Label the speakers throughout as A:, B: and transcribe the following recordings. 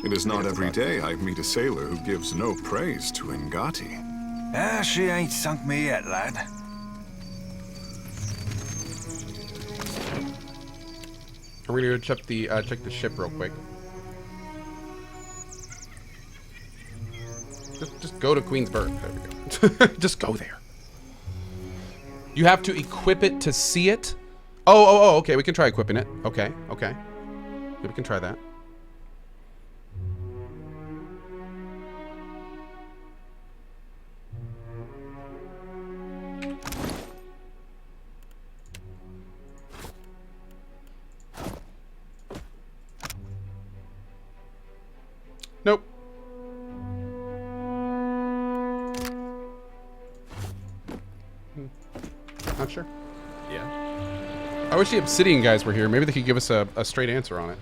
A: It is not every day I meet a sailor who gives no praise to Ngati.
B: Ah, she ain't sunk me yet, lad.
C: We're gonna go check the ship real quick. Just go to Queen's Berth. There we go. Just go there. You have to equip it to see it. Oh, okay. We can try equipping it. Okay. Yeah, we can try that. Nope. Not sure.
D: Yeah.
C: I wish the Obsidian guys were here. Maybe they could give us a straight answer on it.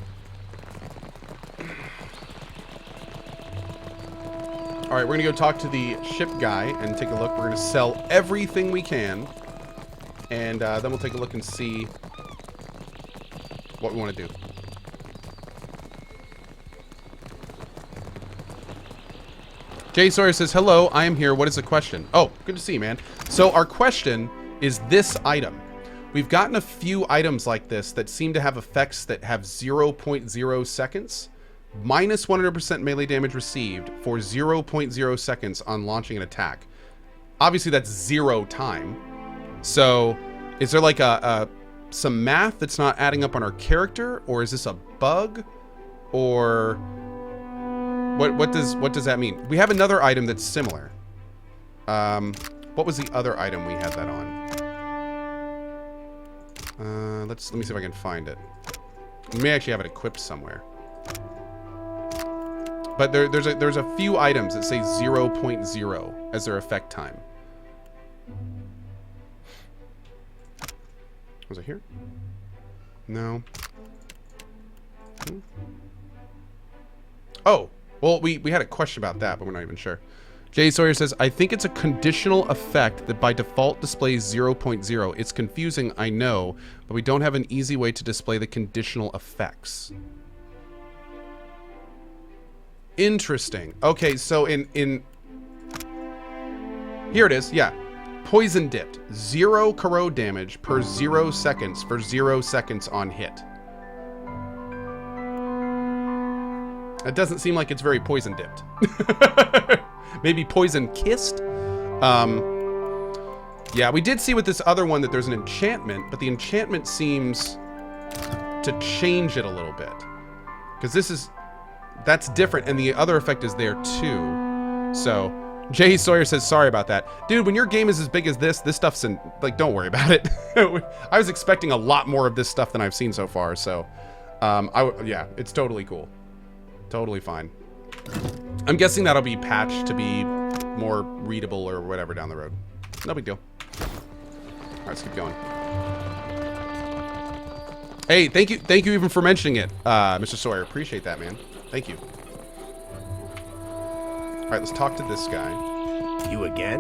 C: Alright, we're going to go talk to the ship guy and take a look. We're going to sell everything we can. And then we'll take a look and see what we want to do. Jay Sawyer says, hello, I am here. What is the question? Oh, good to see you, man. So our question is this item. We've gotten a few items like this that seem to have effects that have 0.0 seconds, minus 100% melee damage received for 0.0 seconds on launching an attack. Obviously, that's 0 time. So is there like some math that's not adding up on our character, or is this a bug, or... What does that mean? We have another item that's similar. What was the other item we had that on? Let me see if I can find it. We may actually have it equipped somewhere. But there's a few items that say 0.0 as their effect time. Was it here? No. Oh. Well, we had a question about that, but we're not even sure. Jay Sawyer says, I think it's a conditional effect that by default displays 0.0. It's confusing, I know, but we don't have an easy way to display the conditional effects. Interesting. Okay, so in here it is, yeah. Poison dipped. 0 corrode damage per 0 seconds for 0 seconds on hit. It doesn't seem like it's very poison dipped. Maybe poison kissed? Yeah, we did see with this other one that there's an enchantment, but the enchantment seems to change it a little bit. Because that's different, and the other effect is there too. So, Jay Sawyer says, sorry about that. Dude, when your game is as big as this stuff's in, like, don't worry about it. I was expecting a lot more of this stuff than I've seen so far, so, yeah, it's totally cool. Totally fine. I'm guessing that'll be patched to be more readable or whatever down the road. No big deal. Alright, let's keep going. Hey, thank you even for mentioning it, Mr. Sawyer. Appreciate that, man. Thank you. Alright, let's talk to this guy.
D: You again?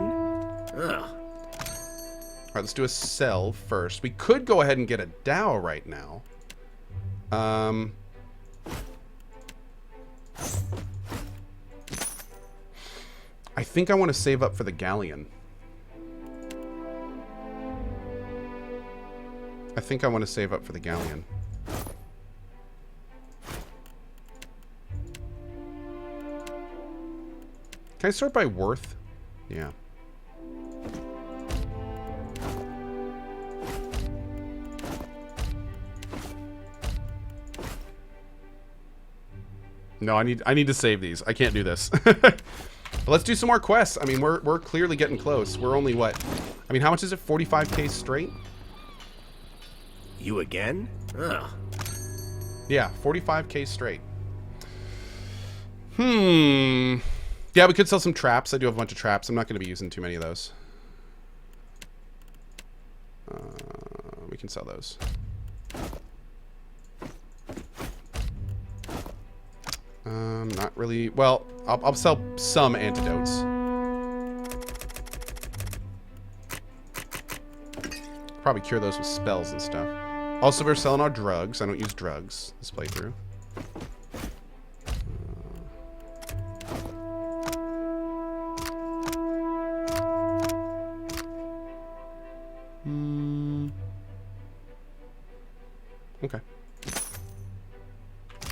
D: Ugh.
C: Alright, let's do a sell first. We could go ahead and get a Dow right now. I think I want to save up for the galleon. Can I sort by worth? Yeah. No, I need to save these. I can't do this. But let's do some more quests. I mean, we're clearly getting close. We're only what? I mean, how much is it? 45k straight?
D: You again? Ugh.
C: Yeah, 45k straight. Yeah, we could sell some traps. I do have a bunch of traps. I'm not going to be using too many of those. We can sell those. Not really. Well, I'll sell some antidotes. Probably cure those with spells and stuff. Also, we're selling our drugs. I don't use drugs this playthrough.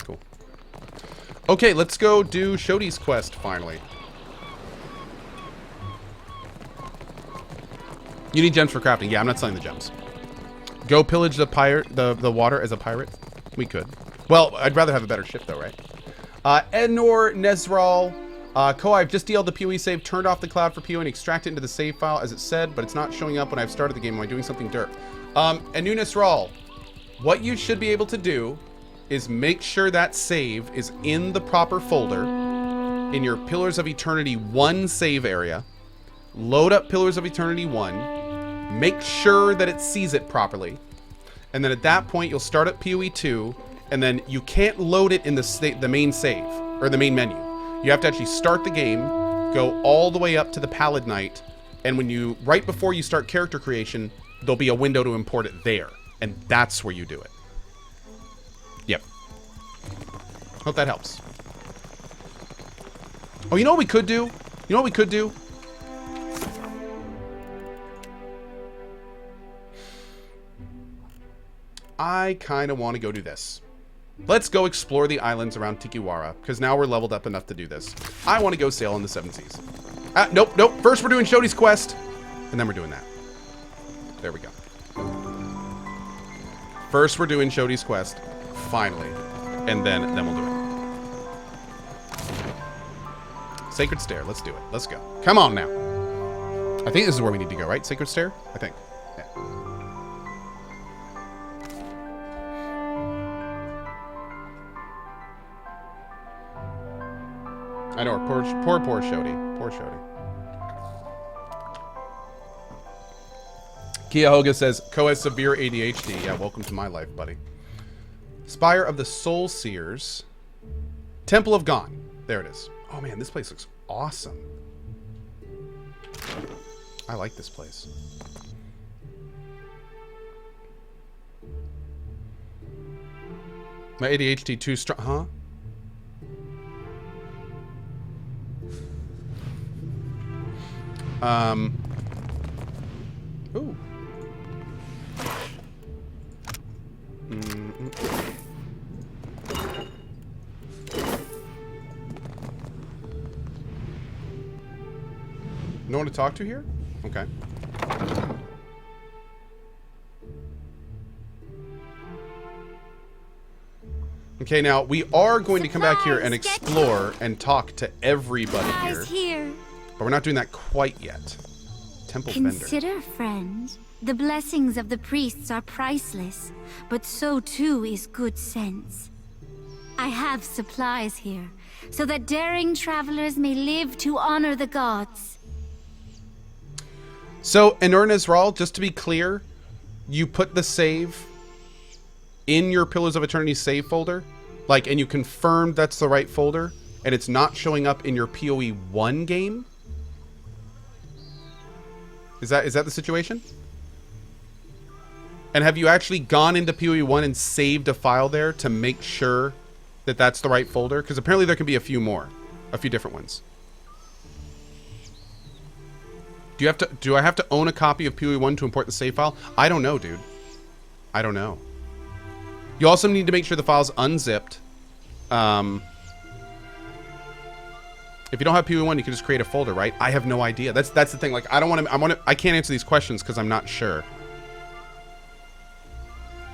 C: Cool. Okay, let's go do Shodi's quest finally. You need gems for crafting. Yeah, I'm not selling the gems. Go pillage the water as a pirate. We could. Well, I'd rather have a better ship though, right? Enor Nezral. Cohh, I've just DL'd the PoE save, turned off the cloud for PoE and extracted it into the save file as it said, but it's not showing up when I've started the game. Am I doing something dirt? Enor Nezral, what you should be able to do is make sure that save is in the proper folder in your Pillars of Eternity 1 save area. Load up Pillars of Eternity 1. Make sure that it sees it properly. And then at that point, you'll start at PoE 2, and then you can't load it in the main save, or the main menu. You have to actually start the game, go all the way up to the Pallid Knight, and when you, right before you start character creation, there'll be a window to import it there. And that's where you do it. Yep. Hope that helps. Oh, you know what we could do? You know what we could do? I kind of want to go do this. Let's go explore the islands around Tikiwara, because now we're leveled up enough to do this. I want to go sail in the Seven Seas. Nope. First we're doing Shodi's quest, and then we're doing that. There we go. First we're doing Shodi's quest, finally, and then we'll do it. Sacred Stair, let's do it. Let's go. Come on now. I think this is where we need to go, right? Sacred Stair? I think. Yeah. I know, poor Shodi. Poor Shodi. Kia Hoga says, Cohh has severe ADHD. Yeah, welcome to my life, buddy. Spire of the Soul Seers. Temple of Gone. There it is. Oh man, this place looks awesome. I like this place. My ADHD too strong, huh? Ooh. No one to talk to here? Okay. Okay, now we are going to come back here and explore and talk to everybody here. But we're not doing that quite yet. Temple
E: Consider, friend, the blessings of the priests are priceless, but so too is good sense. I have supplies here, so that daring travelers may live to honor the gods.
C: So, Enor Nezral, just to be clear, you put the save in your Pillars of Eternity save folder, like, and you confirmed that's the right folder, and it's not showing up in your PoE 1 game? Is that the situation? And have you actually gone into PoE 1 and saved a file there to make sure that that's the right folder? Because apparently there can be a few different ones. Do I have to own a copy of PoE 1 to import the save file? I don't know, dude. I don't know. You also need to make sure the file's unzipped. If you don't have PoE 1, you can just create a folder, right? I have no idea. That's the thing. Like, I can't answer these questions because I'm not sure.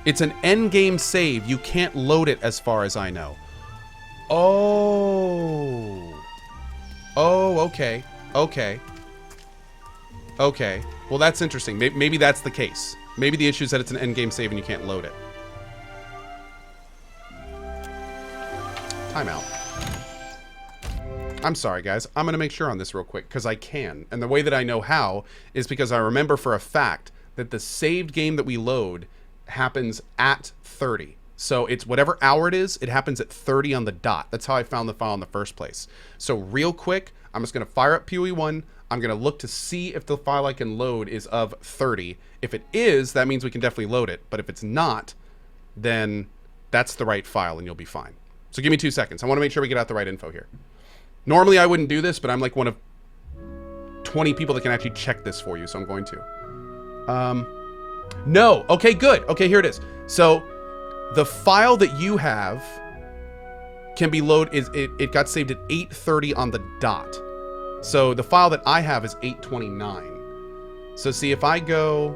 C: It's an endgame save. You can't load it as far as I know. Oh. Oh, okay. Okay. Okay. Well, that's interesting. Maybe that's the case. Maybe the issue is that it's an endgame save and you can't load it. Timeout. I'm sorry, guys. I'm going to make sure on this real quick because I can. And the way that I know how is because I remember for a fact that the saved game that we load happens at 30. So it's whatever hour it is, it happens at 30 on the dot. That's how I found the file in the first place. So real quick, I'm just going to fire up PoE 1. I'm going to look to see if the file I can load is of 30. If it is, that means we can definitely load it. But if it's not, then that's the right file and you'll be fine. So give me 2 seconds. I want to make sure we get out the right info here. Normally I wouldn't do this, but I'm like one of 20 people that can actually check this for you, so I'm going to. No. Okay, good. Okay, here it is. So the file that you have can be loaded. It got saved at 8:30 on the dot. So the file that I have is 8:29. So see if I go,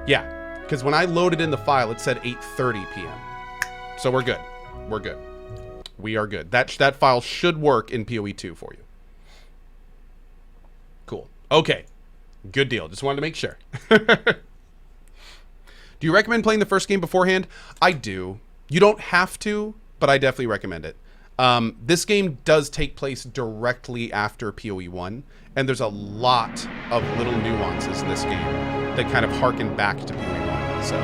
C: yeah, because when I loaded in the file, it said 8:30 p.m. So we're good. We're good. We are good. That file should work in PoE2 for you. Cool. Okay. Good deal. Just wanted to make sure. Do you recommend playing the first game beforehand? I do. You don't have to, but I definitely recommend it. This game does take place directly after PoE1, and there's a lot of little nuances in this game that kind of harken back to PoE1. So,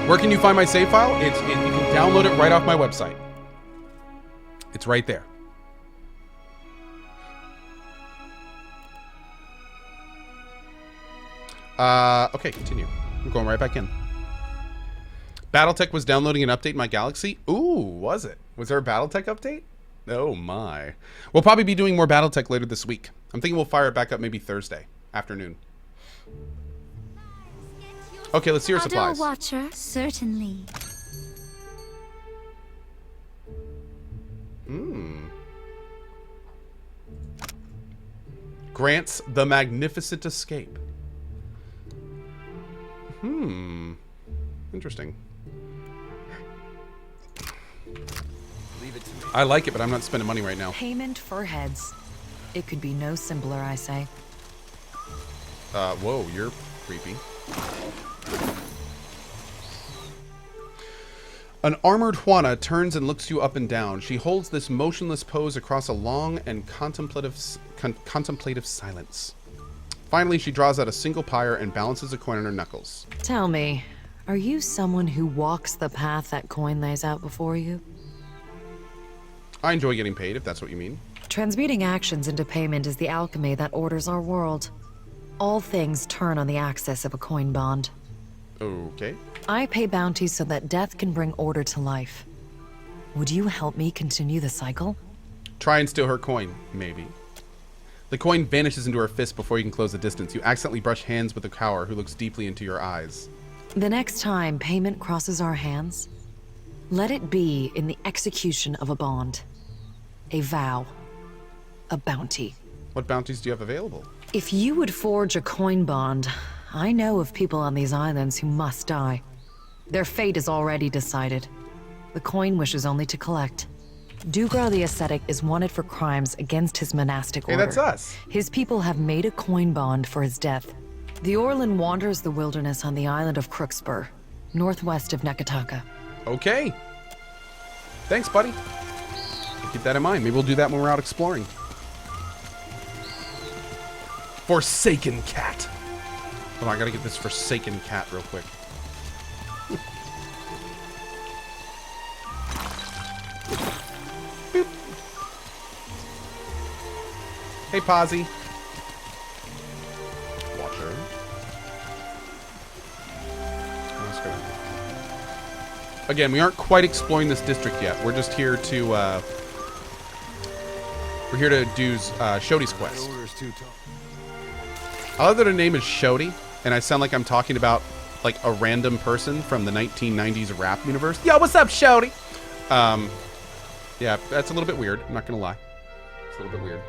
C: where can you find my save file? You can download it right off my website. It's right there. Okay, continue. I'm going right back in. Battletech was downloading an update in my Galaxy. Ooh, was it? Was there a Battletech update? Oh my. We'll probably be doing more Battletech later this week. I'm thinking we'll fire it back up maybe Thursday afternoon. Okay, let's see your supplies.
E: Watcher, certainly.
C: Grants the Magnificent Escape. Interesting.
D: Leave it to me.
C: I like it, but I'm not spending money right now.
F: Payment for heads. It could be no simpler, I say.
C: Whoa, you're creepy. An armored Juana turns and looks you up and down. She holds this motionless pose across a long and contemplative silence. Finally, she draws out a single pyre and balances a coin on her knuckles.
F: Tell me, are you someone who walks the path that coin lays out before you?
C: I enjoy getting paid, if that's what you mean.
F: Transmuting actions into payment is the alchemy that orders our world. All things turn on the axis of a coin bond.
C: Okay.
F: I pay bounties so that death can bring order to life. Would you help me continue the cycle?
C: Try and steal her coin, maybe. The coin vanishes into her fist before you can close the distance. You accidentally brush hands with the cower, who looks deeply into your eyes.
F: The next time payment crosses our hands, let it be in the execution of a bond. A vow. A bounty.
C: What bounties do you have available?
F: If you would forge a coin bond, I know of people on these islands who must die. Their fate is already decided. The coin wishes only to collect. Dugra the Ascetic is wanted for crimes against his monastic order.
C: Hey, that's us.
F: His people have made a coin bond for his death. The Orlan wanders the wilderness on the island of Crookspur, northwest of Nekataka.
C: Okay. Thanks, buddy. Keep that in mind. Maybe we'll do that when we're out exploring. Forsaken Cat. Hold on, I gotta get this Forsaken Cat real quick. Boop. Hey, Posy. Watcher. Let's go. Again, we aren't quite exploring this district yet. We're just here to, we're here to do Shodi's quest. I love that her name is Shodi, and I sound like I'm talking about like a random person from the 1990s rap universe. Yo, what's up, Shodi? Yeah, that's a little bit weird. I'm not gonna lie. It's a little bit weird.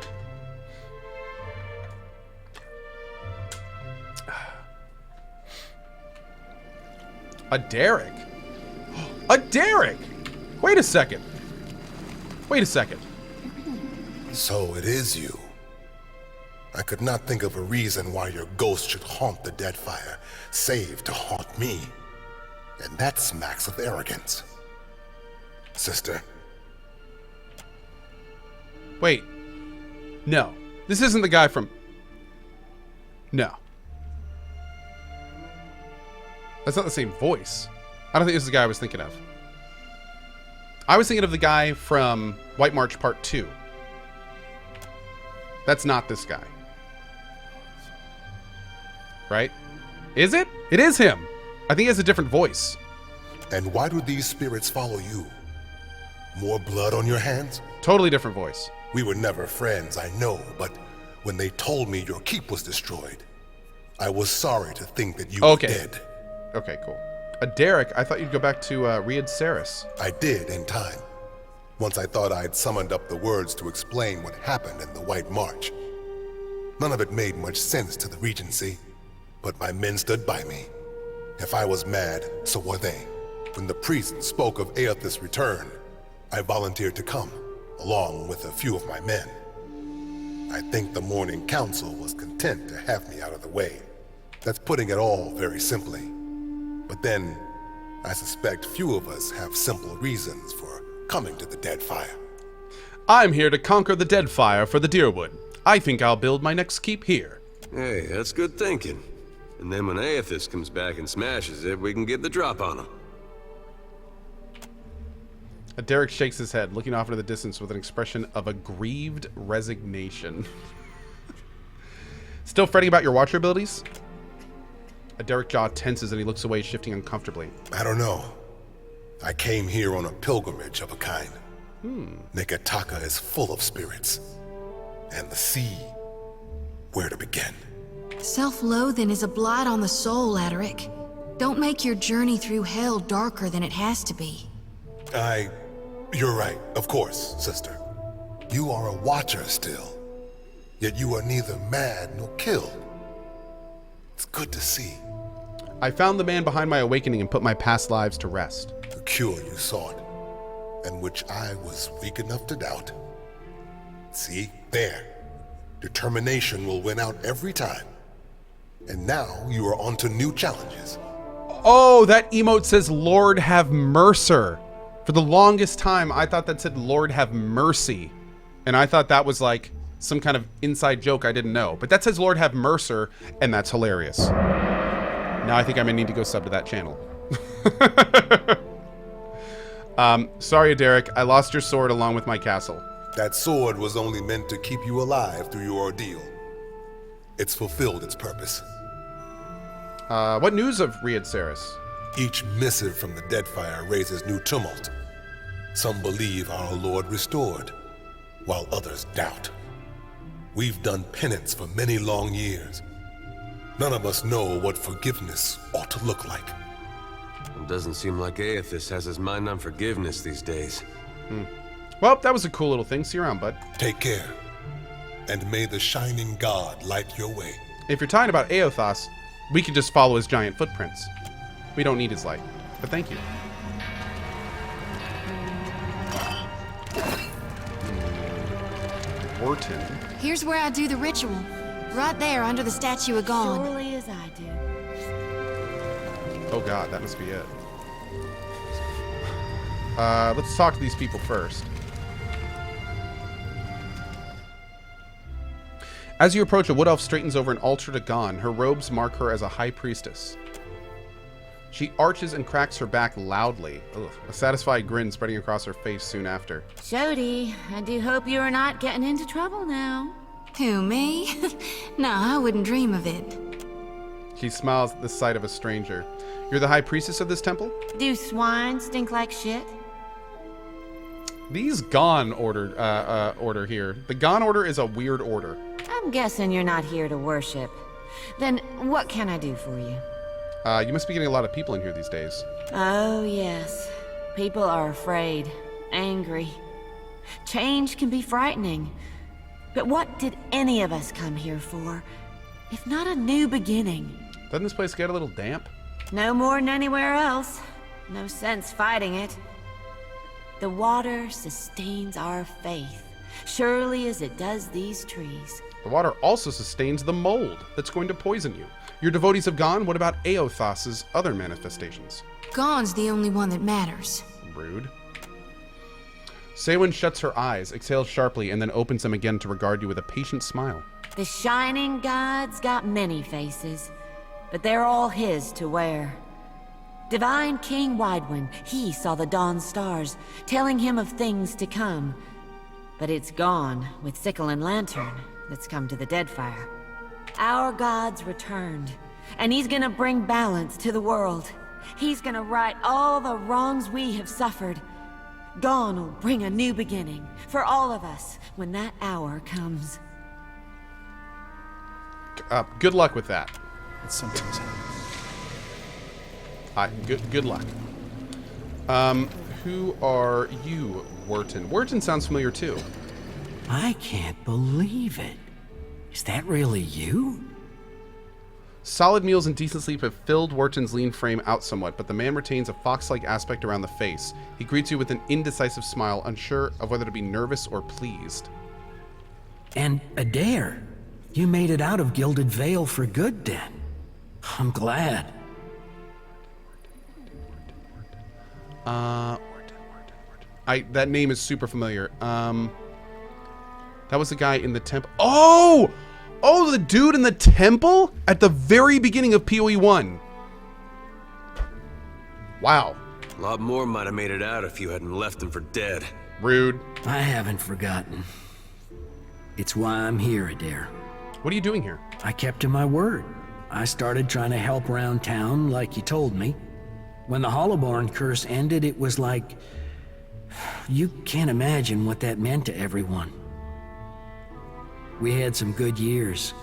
C: A Derek? A Derek! Wait a second. Wait a second.
G: So it is you. I could not think of a reason why your ghost should haunt the Deadfire, save to haunt me. And that smacks of arrogance. Sister.
C: Wait. No. This isn't the guy from... No. That's not the same voice. I don't think this is the guy I was thinking of. I was thinking of the guy from White March Part 2. That's not this guy. Right? Is it? It is him. I think he has a different voice.
G: And why do these spirits follow you? More blood on your hands?
C: Totally different voice.
G: We were never friends, I know, but when they told me your keep was destroyed, I was sorry to think that you were dead.
C: Okay, cool. Derek, I thought you'd go back to Riad Saris.
G: I did in time. Once I thought I'd summoned up the words to explain what happened in the White March. None of it made much sense to the Regency, but my men stood by me. If I was mad, so were they. When the priest spoke of Aethys' return, I volunteered to come, along with a few of my men. I think the Morning Council was content to have me out of the way. That's putting it all very simply. But then, I suspect few of us have simple reasons for coming to the Deadfire.
C: I'm here to conquer the Deadfire for the Deerwood. I think I'll build my next keep here.
H: Hey, that's good thinking. And then when Aethys comes back and smashes it, we can get the drop on him.
C: Derek shakes his head, looking off into the distance with an expression of aggrieved resignation. Still fretting about your watcher abilities? Derek's jaw tenses and he looks away, shifting uncomfortably.
G: I don't know. I came here on a pilgrimage of a kind. Neketaka is full of spirits. And the sea, where to begin?
I: Self-loathing is a blight on the soul, Adaric. Don't make your journey through hell darker than it has to be.
G: You're right, of course, sister. You are a watcher still. Yet you are neither mad nor killed. It's good to see.
C: I found the man behind my awakening and put my past lives to rest.
G: The cure you sought, and which I was weak enough to doubt. See, there. Determination will win out every time. And now you are on to new challenges.
C: Oh, that emote says Lord have mercer. For the longest time, I thought that said Lord have mercy. And I thought that was like some kind of inside joke I didn't know. But that says Lord have mercer, and that's hilarious. Now I think I may need to go sub to that channel. Sorry, Derek. I lost your sword along with my castle.
G: That sword was only meant to keep you alive through your ordeal. It's fulfilled its purpose.
C: What news of Riad Saris?
G: Each missive from the Deadfire raises new tumult. Some believe our Lord restored, while others doubt. We've done penance for many long years. None of us know what forgiveness ought to look like.
H: It doesn't seem like Aethys has his mind on forgiveness these days.
C: Well, that was a cool little thing. See you around, bud.
G: Take care, and may the shining God light your way.
C: If you're talking about Aethys, we can just follow his giant footprints. We don't need his light, but thank you. Wharton.
I: Here's where I do the ritual. Right there, under the statue of Gone.
J: Surely as I do.
C: Oh god, that must be it. Let's talk to these people first. As you approach, a wood elf straightens over an altar to Gone. Her robes mark her as a high priestess. She arches and cracks her back loudly. Ugh. A satisfied grin spreading across her face soon after.
J: Jody, I do hope you are not getting into trouble now.
I: Who, me? No, I wouldn't dream of it.
C: She smiles at the sight of a stranger. You're the high priestess of this temple?
J: Do swine stink like shit?
C: These Gone order here. The Gone order is a weird order.
J: I'm guessing you're not here to worship. Then what can I do for you?
C: You must be getting a lot of people in here these days.
J: Oh, yes. People are afraid, angry. Change can be frightening. But what did any of us come here for, if not a new beginning?
C: Doesn't this place get a little damp?
J: No more than anywhere else. No sense fighting it. The water sustains our faith, surely as it does these trees.
C: The water also sustains the mold that's going to poison you. Your devotees have gone. What about Aethys' other manifestations?
I: Gone's the only one that matters.
C: Rude. Sewen shuts her eyes, exhales sharply, and then opens them again to regard you with a patient smile.
J: The shining god's got many faces, but they're all his to wear. Divine King Widewind, he saw the dawn stars, telling him of things to come. But it's Gone, with sickle and lantern, that's come to the Deadfire. Our god's returned, and he's gonna bring balance to the world. He's gonna right all the wrongs we have suffered. Gone will bring a new beginning for all of us when that hour comes.
C: Good luck with that.
K: It sometimes happens.
C: Good luck. Who are you, Wharton? Wharton sounds familiar too.
L: I can't believe it. Is that really you?
C: Solid meals and decent sleep have filled Wharton's lean frame out somewhat, but the man retains a fox-like aspect around the face. He greets you with an indecisive smile, unsure of whether to be nervous or pleased.
L: And Adair, you made it out of Gilded Vale for good then. I'm glad.
C: That name is super familiar. That was the guy in the temple. Oh! Oh, the dude in the temple at the very beginning of PoE 1. Wow.
H: A lot more might have made it out if you hadn't left them for dead.
C: Rude.
L: I haven't forgotten. It's why I'm here, Adair.
C: What are you doing here?
L: I kept to my word. I started trying to help around town like you told me. When the Hollowborn curse ended, it was like... You can't imagine what that meant to everyone. We had some good years.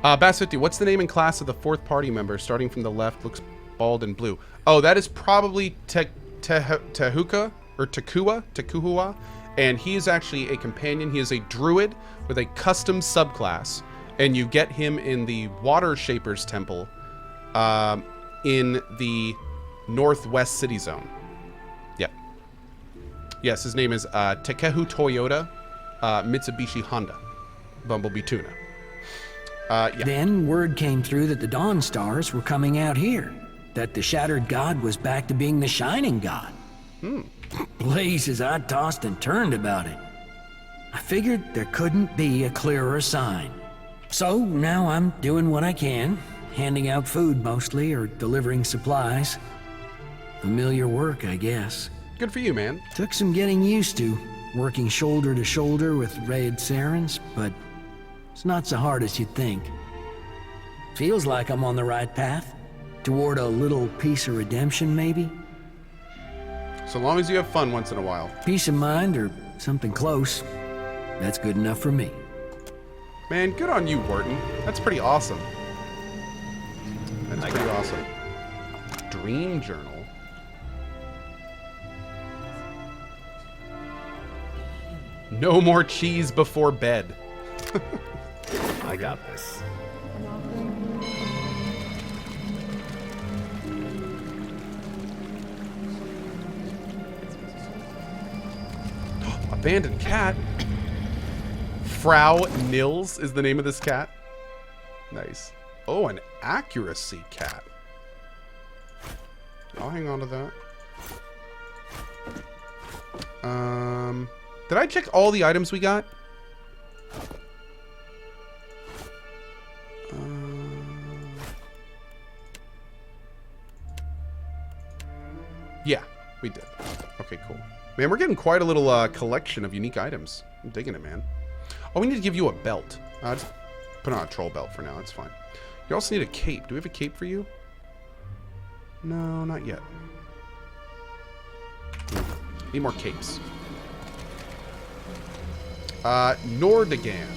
C: Bass 50, what's the name and class of the fourth party member? Starting from the left, looks bald and blue. Oh, that is probably Tehuka, or Tekuhua, and he is actually a companion. He is a druid with a custom subclass, and you get him in the Water Shapers Temple in the Northwest City Zone. Yep. Yes, his name is Takehu Toyota Mitsubishi Honda Bumblebee Tuna. Yeah.
L: Then word came through that the Dawn Stars were coming out here, that the Shattered God was back to being the Shining God. Blazes, I tossed and turned about it. I figured there couldn't be a clearer sign. So now I'm doing what I can, handing out food mostly, or delivering supplies. Familiar work, I guess.
C: Good for you, man.
L: Took some getting used to, working shoulder to shoulder with Raid Sarens, but it's not so hard as you'd think. Feels like I'm on the right path, toward a little piece of redemption, maybe?
C: So long as you have fun once in a while.
L: Peace of mind or something close. That's good enough for me.
C: Man, good on you, Wharton. That's pretty awesome. That's pretty awesome. Dream Journal. No more cheese before bed.
D: I got this.
C: Abandoned cat. Frau Nils is the name of this cat. Nice. Oh, an accuracy cat. I'll hang on to that. Did I check all the items we got? Yeah, we did. Okay, cool. Man, we're getting quite a little collection of unique items. I'm digging it, man. Oh, we need to give you a belt. I'll just put on a troll belt for now. It's fine. You also need a cape. Do we have a cape for you? No, not yet. Need more capes. Nordigan.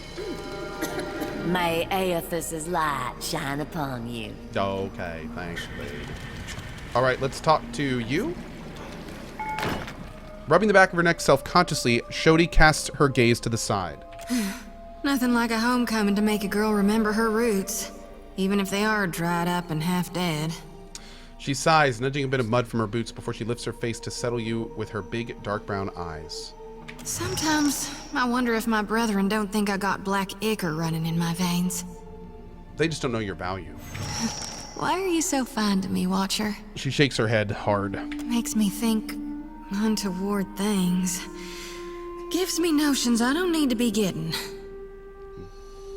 J: May Aethys's light shine upon you.
C: Okay, thanks, lady. Alright, let's talk to you. Rubbing the back of her neck self-consciously, Shodi casts her gaze to the side.
I: Nothing like a homecoming to make a girl remember her roots, even if they are dried up and half dead.
C: She sighs, nudging a bit of mud from her boots before she lifts her face to settle you with her big, dark brown eyes.
I: Sometimes I wonder if my brethren don't think I got black ichor running in my veins.
C: They just don't know your value.
I: Why are you so fine to me, Watcher?
C: She shakes her head hard.
I: Makes me think untoward things. Gives me notions I don't need to be getting.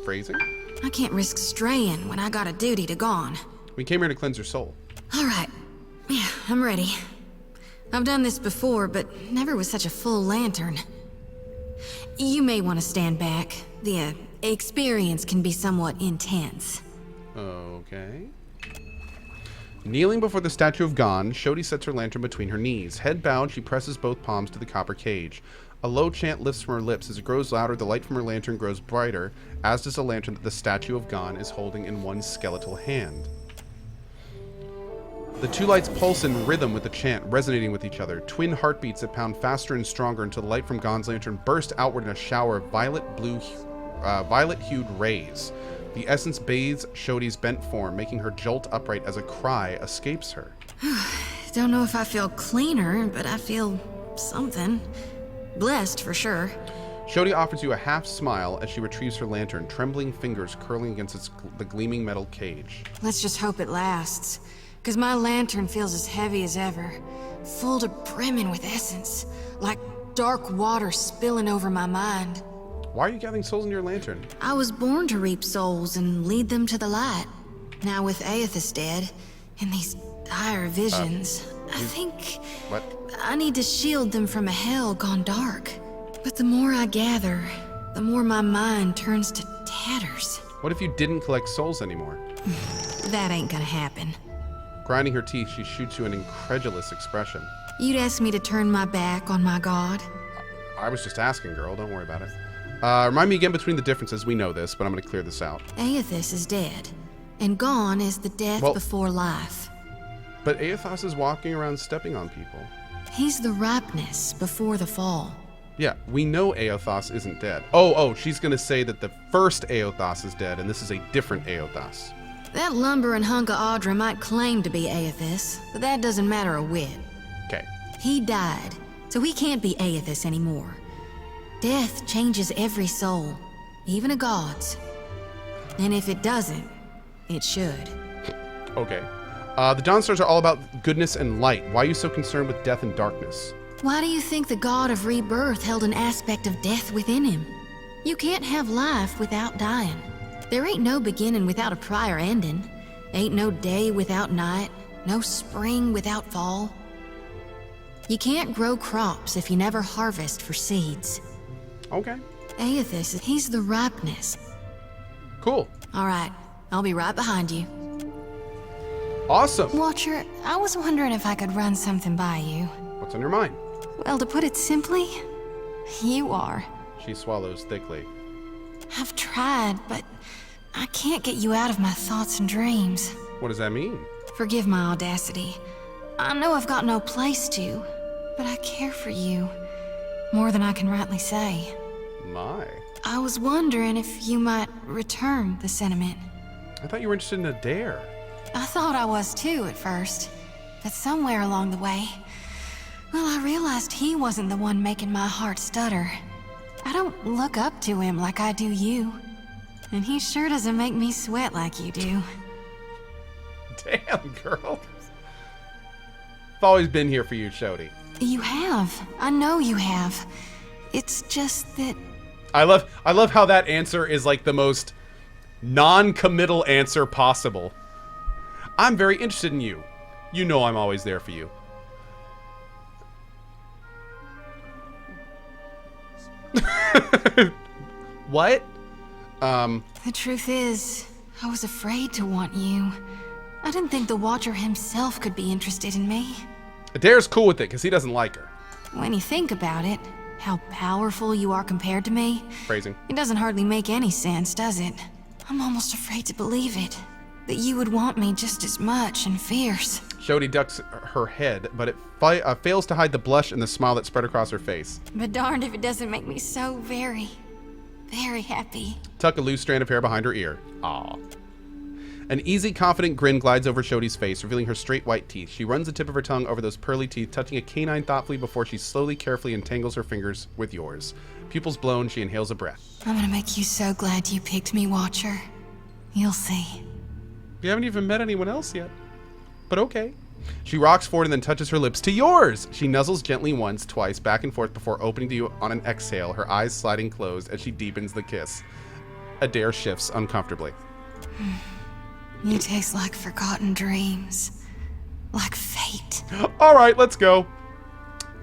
C: Phrasing?
I: I can't risk straying when I got a duty to gone.
C: We came here to cleanse your soul.
I: All right. Yeah, I'm ready. I've done this before, but never with such a full lantern. You may want to stand back. The experience can be somewhat intense.
C: Okay. Kneeling before the statue of Gon, Shodi sets her lantern between her knees. Head bowed, she presses both palms to the copper cage. A low chant lifts from her lips. As it grows louder, the light from her lantern grows brighter, as does the lantern that the statue of Gon is holding in one skeletal hand. The two lights pulse in rhythm with the chant, resonating with each other. Twin heartbeats that pound faster and stronger until the light from Gon's lantern bursts outward in a shower of violet-hued rays. The essence bathes Shodi's bent form, making her jolt upright as a cry escapes her.
I: Don't know if I feel cleaner, but I feel something. Blessed, for sure.
C: Shodi offers you a half smile as she retrieves her lantern, trembling fingers curling against the gleaming metal cage.
I: Let's just hope it lasts, because my lantern feels as heavy as ever, full to brimming with essence, like dark water spilling over my mind.
C: Why are you gathering souls in your lantern?
I: I was born to reap souls and lead them to the light. Now with Aethys dead, and these dire visions, I think...
C: What?
I: I need to shield them from a hell gone dark. But the more I gather, the more my mind turns to tatters.
C: What if you didn't collect souls anymore?
I: That ain't gonna happen.
C: Grinding her teeth, she shoots you an incredulous expression.
I: You'd ask me to turn my back on my god?
C: I was just asking, girl. Don't worry about it. Remind me again between the differences. We know this, but I'm going to clear this out.
I: Aethys is dead, and Gon is the death before life.
C: But Aethys is walking around stepping on people.
I: He's the ripeness before the fall.
C: Yeah, we know Aethys isn't dead. Oh, she's going to say that the first Aethys is dead, and this is a different Aethys.
I: That lumbering hunk of Audra might claim to be Aethys, but that doesn't matter a whit.
C: Okay.
I: He died, so he can't be Aethys anymore. Death changes every soul, even a god's. And if it doesn't, it should.
C: Okay. The Dawnstars are all about goodness and light. Why are you so concerned with death and darkness?
I: Why do you think the god of rebirth held an aspect of death within him? You can't have life without dying. There ain't no beginning without a prior ending. Ain't no day without night, no spring without fall. You can't grow crops if you never harvest for seeds.
C: Okay.
I: Aethys, he's the ripeness.
C: Cool.
I: All right, I'll be right behind you.
C: Awesome.
I: Watcher, I was wondering if I could run something by you.
C: What's on your mind?
I: Well, to put it simply, you are.
C: She swallows thickly.
I: I've tried, but I can't get you out of my thoughts and dreams.
C: What does that mean?
I: Forgive my audacity. I know I've got no place to, but I care for you. More than I can rightly say.
C: My.
I: I was wondering if you might return the sentiment.
C: I thought you were interested in a dare.
I: I thought I was too at first, but somewhere along the way, well, I realized he wasn't the one making my heart stutter. I don't look up to him like I do you, and he sure doesn't make me sweat like you do.
C: Damn, girl. I've always been here for you, Shodi.
I: You have. I know you have. It's just that...
C: I love how that answer is like the most non-committal answer possible. I'm very interested in you. You know I'm always there for you. What?
I: The truth is, I was afraid to want you. I didn't think the Watcher himself could be interested in me.
C: Adair's cool with it because he doesn't like her.
I: When you think about it, how powerful you are compared to me.
C: Phrasing.
I: It doesn't hardly make any sense, does it? I'm almost afraid to believe it. That you would want me just as much and fierce.
C: Shodi ducks her head, but it fails to hide the blush and the smile that spread across her face.
I: But darned if it doesn't make me so very, very happy.
C: Tuck a loose strand of hair behind her ear. Aw. An easy, confident grin glides over Shodi's face, revealing her straight white teeth. She runs the tip of her tongue over those pearly teeth, touching a canine thoughtfully before she slowly, carefully entangles her fingers with yours. Pupils blown, she inhales a breath.
I: I'm gonna make you so glad you picked me, Watcher. You'll see.
C: You haven't even met anyone else yet. But okay. She rocks forward and then touches her lips to yours. She nuzzles gently once, twice, back and forth before opening to you on an exhale, her eyes sliding closed as she deepens the kiss. Adair shifts uncomfortably.
I: You taste like forgotten dreams. Like fate.
C: All right, let's go.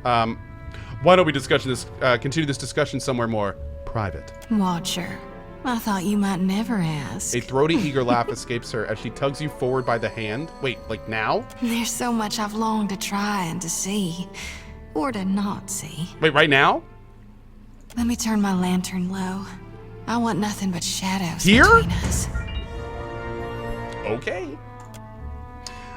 C: Why don't we continue this discussion somewhere more private?
I: Watcher, I thought you might never ask.
C: A throaty, eager laugh escapes her as she tugs you forward by the hand. Wait, like now?
I: There's so much I've longed to try and to see. Or to not see.
C: Wait, right now?
I: Let me turn my lantern low. I want nothing but shadows
C: Here?
I: between us.
C: Okay.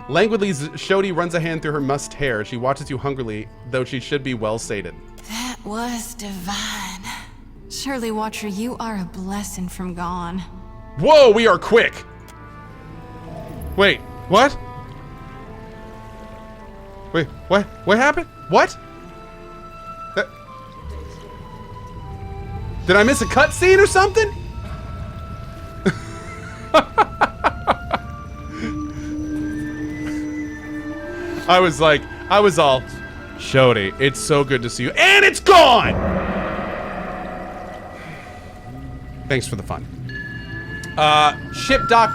C: Languidly, Shodi runs a hand through her mussed hair. She watches you hungrily, though she should be well sated.
I: That was divine. Surely, Watcher, you are a blessing from gone.
C: Whoa, we are quick! Wait, what? Wait, what? What happened? What? Did I miss a cutscene or something? I was all, Shodi, it's so good to see you. And it's gone! Thanks for the fun. Ship dock